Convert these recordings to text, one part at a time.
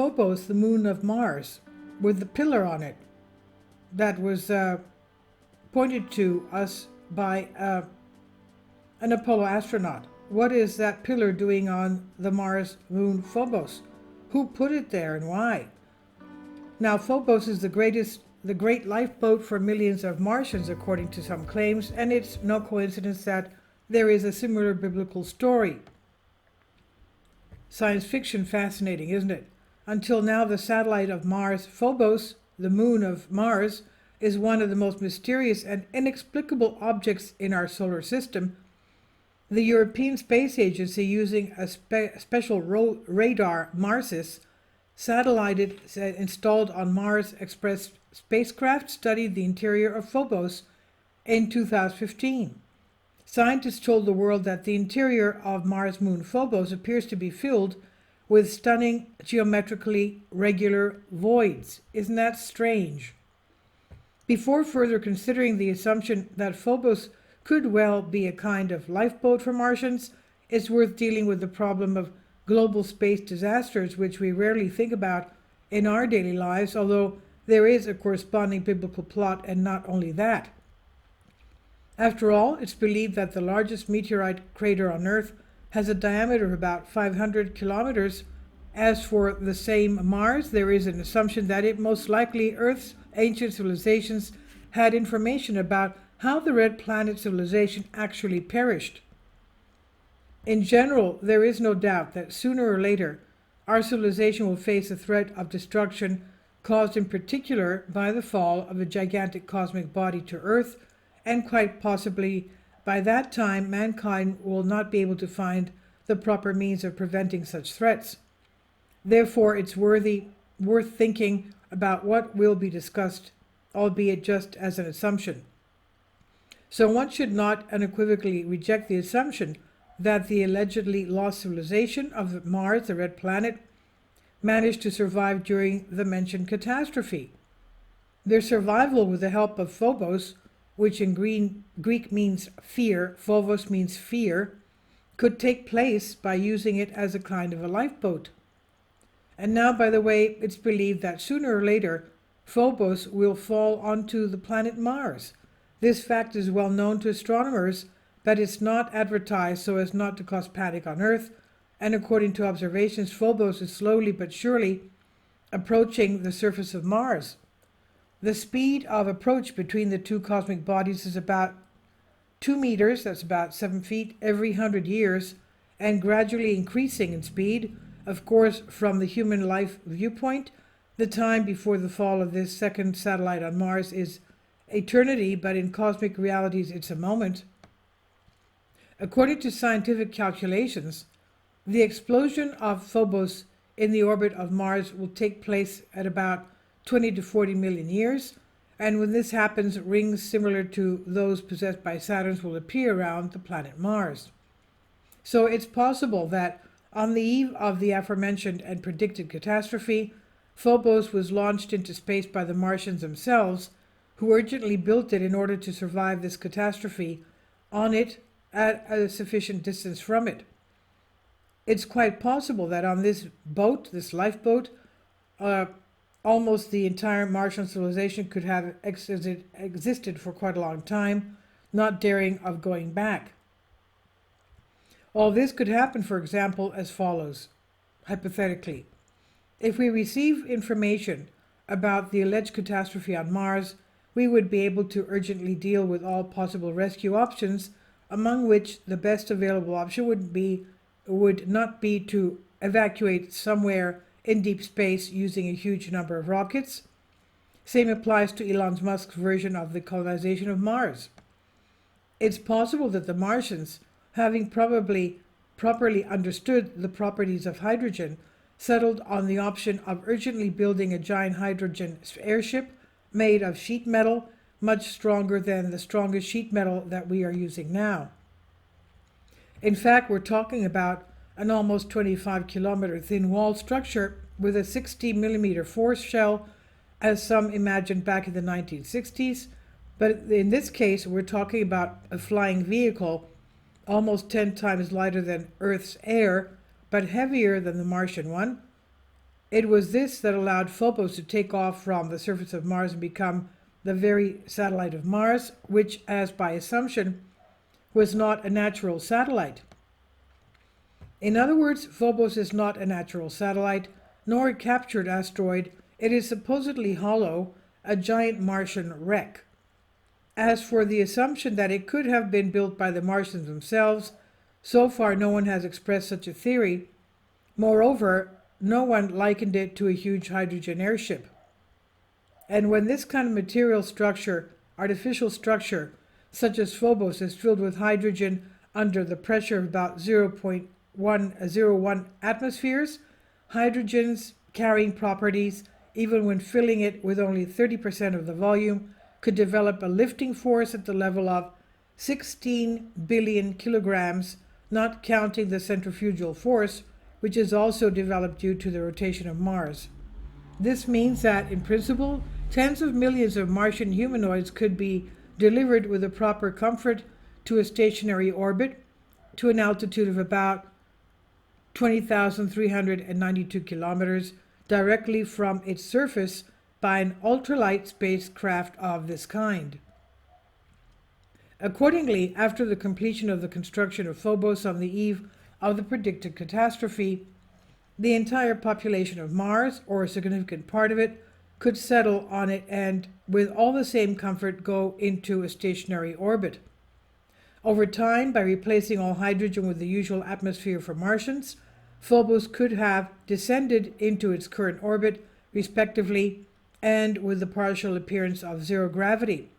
Phobos, the moon of Mars, with the pillar on it that was pointed to us by an Apollo astronaut. What is that pillar doing on the Mars moon Phobos? Who put it there and why? Now, Phobos is the great lifeboat for millions of Martians, according to some claims, and it's no coincidence that there is a similar biblical story. Science fiction fascinating, isn't it? Until now, the satellite of Mars, Phobos, the moon of Mars, is one of the most mysterious and inexplicable objects in our solar system. The European Space Agency, using a special radar, Marsis, satellite installed on Mars Express spacecraft, studied the interior of Phobos in 2015. Scientists told the world that the interior of Mars moon Phobos appears to be filled with stunning geometrically regular voids. Isn't that strange? Before further considering the assumption that Phobos could well be a kind of lifeboat for Martians, it's worth dealing with the problem of global space disasters, which we rarely think about in our daily lives, although there is a corresponding biblical plot, and not only that. After all, it's believed that the largest meteorite crater on Earth has a diameter of about 500 kilometers. As for the same Mars, there is an assumption that it most likely Earth's ancient civilizations had information about how the red planet civilization actually perished. In general, there is no doubt that sooner or later our civilization will face a threat of destruction caused in particular by the fall of a gigantic cosmic body to Earth, and quite possibly by that time mankind will not be able to find the proper means of preventing such threats. Therefore, it's worth thinking about what will be discussed, albeit just as an assumption. So one should not unequivocally reject the assumption that the allegedly lost civilization of Mars, the red planet, managed to survive during the mentioned catastrophe. Their survival with the help of Phobos, which in Greek means fear, phobos means fear, could take place by using it as a kind of a lifeboat. And now, by the way, it's believed that sooner or later Phobos will fall onto the planet Mars. This fact is well known to astronomers, but it's not advertised so as not to cause panic on Earth, and according to observations, Phobos is slowly but surely approaching the surface of Mars. The speed of approach between the two cosmic bodies is about 2 meters, that's about 7 feet, every 100 years, and gradually increasing in speed. Of course, from the human life viewpoint, the time before the fall of this second satellite on Mars is eternity, but in cosmic realities it's a moment. According to scientific calculations, the explosion of Phobos in the orbit of Mars will take place at about 20 to 40 million years, and when this happens, rings similar to those possessed by Saturn will appear around the planet Mars. So it's possible that on the eve of the aforementioned and predicted catastrophe, Phobos was launched into space by the Martians themselves, who urgently built it in order to survive this catastrophe on it at a sufficient distance from it. It's quite possible that on this boat, this lifeboat, almost the entire Martian civilization could have existed for quite a long time, not daring of going back. All this could happen, for example, as follows, hypothetically. If we receive information about the alleged catastrophe on Mars, we would be able to urgently deal with all possible rescue options, among which the best available option would not be to evacuate somewhere in deep space using a huge number of rockets. Same applies to Elon Musk's version of the colonization of Mars. It's possible that the Martians, having probably properly understood the properties of hydrogen, settled on the option of urgently building a giant hydrogen airship made of sheet metal, much stronger than the strongest sheet metal that we are using now. In fact, we're talking about an almost 25-kilometer thin wall structure with a 60-millimeter force shell, as some imagined back in the 1960s. But in this case, we're talking about a flying vehicle almost 10 times lighter than Earth's air, but heavier than the Martian one. It was this that allowed Phobos to take off from the surface of Mars and become the very satellite of Mars, which, as by assumption, was not a natural satellite. In other words, Phobos is not a natural satellite, nor a captured asteroid. It is supposedly hollow, a giant Martian wreck. As for the assumption that it could have been built by the Martians themselves, so far no one has expressed such a theory. Moreover, no one likened it to a huge hydrogen airship. And when this kind of material structure, artificial structure, such as Phobos, is filled with hydrogen under the pressure of about 0.101 atmospheres, hydrogens carrying properties, even when filling it with only 30% of the volume, could develop a lifting force at the level of 16 billion kilograms, not counting the centrifugal force, which is also developed due to the rotation of Mars. This means that, in principle, tens of millions of Martian humanoids could be delivered with a proper comfort to a stationary orbit to an altitude of about 20,392 kilometers directly from its surface by an ultralight spacecraft of this kind. Accordingly, after the completion of the construction of Phobos on the eve of the predicted catastrophe, the entire population of Mars, or a significant part of it, could settle on it and, with all the same comfort, go into a stationary orbit. Over time, by replacing all hydrogen with the usual atmosphere for Martians, Phobos could have descended into its current orbit, respectively, and with the partial appearance of zero gravity.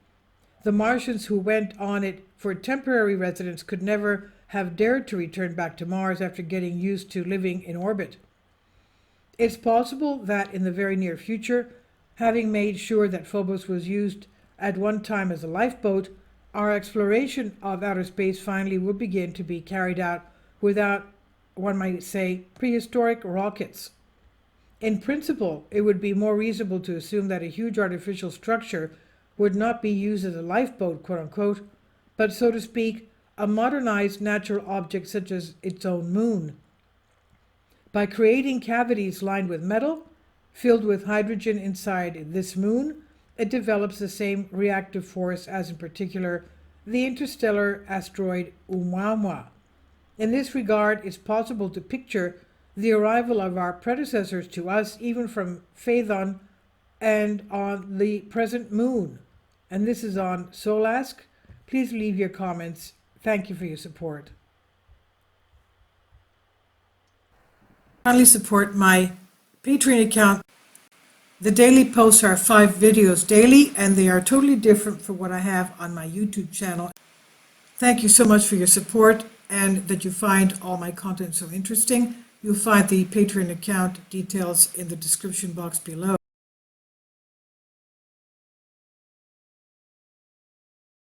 The Martians who went on it for temporary residence could never have dared to return back to Mars after getting used to living in orbit. It's possible that in the very near future, having made sure that Phobos was used at one time as a lifeboat, our exploration of outer space finally will begin to be carried out without, one might say, prehistoric rockets. In principle, it would be more reasonable to assume that a huge artificial structure would not be used as a lifeboat, quote-unquote, but, so to speak, a modernized natural object such as its own moon. By creating cavities lined with metal, filled with hydrogen inside this moon, it develops the same reactive force as, in particular, the interstellar asteroid Oumuamua. In this regard, it's possible to picture the arrival of our predecessors to us, even from Phaethon and on the present moon. And this is on Solask. Please leave your comments. Thank you for your support. Kindly support my Patreon account. The daily posts are 5 videos daily, and they are totally different from what I have on my YouTube channel. Thank you so much for your support and that you find all my content so interesting. You'll find the Patreon account details in the description box below.